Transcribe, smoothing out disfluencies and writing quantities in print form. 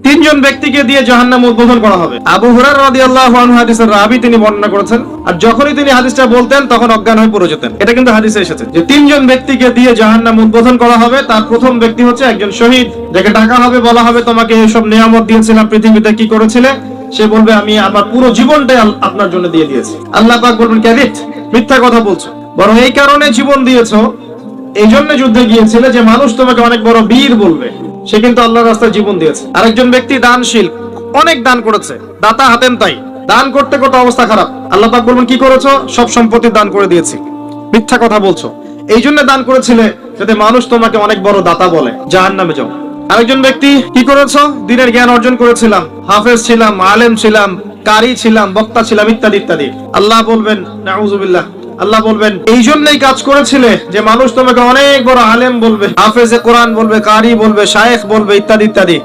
তিনজন ব্যক্তিকে দিয়ে জাহান্নাম উদ্বোধন করা হবে। আবু হুরায়রা রাদিয়াল্লাহু আনহু হাদিসের রাবী তিনি বর্ণনা করেছেন, আর যখনই তিনি হাদিসটা বলতেন তখন অজ্ঞান হয়ে পড়ে যেতেন। এটা কিন্তু হাদিসে এসেছে যে তিনজন ব্যক্তিকে দিয়ে জাহান্নাম উদ্বোধন করা হবে। তার প্রথম ব্যক্তি হচ্ছে একজন শহীদ, যাকে ডাকা হবে, বলা হবে তোমাকে এইসব নিয়ামত দিয়েছিলাম, পৃথিবীতে কি করেছিলে? সে বলবে আমি আমার পুরো জীবনটাই আপনার জন্য দিয়ে দিয়েছি। আল্লাহ পাক বলবেন কাযিব, মিথ্যা কথা বলছো, বরং এই কারণে জীবন দিয়েছো, এই জন্য যুদ্ধে গিয়েছিলে যে মানুষ তোমাকে অনেক বড় বীর বলবে। সে কিন্তু আল্লাহর রাস্তায় জীবন দিয়েছে। আরেকজন ব্যক্তি দানশীল, অনেক দান করেছে, দাতা হাতেম তাই, দান করতে করতে অবস্থা খারাপ। আল্লাহ পাক বলবেন কি করেছো? সব সম্পত্তি দান করে দিয়েছি। মিথ্যা কথা বলছো, এই জন্য দান করেছিলে যাতে মানুষ তোমাকে অনেক বড় দাতা বলে, জাহান্নামে যাও। আরেকজন ব্যক্তি কি করেছো? দিনের জ্ঞান অর্জন করেছিলাম, হাফেজ ছিলাম, আলেম ছিলাম, কারি ছিলাম, বক্তা ছিলাম, ইত্যাদি ইত্যাদি। আল্লাহ বলবেন নাউযুবিল্লাহ, আল্লাহ বলবেন এই জন্যই কাজ করেছিলে যে মানুষ তোমাকে অনেক বড় আলেম বলবে, হাফেজে কোরআন বলবে, কারি বলবে, শায়েখ বলবে, ইত্যাদি ইত্যাদি।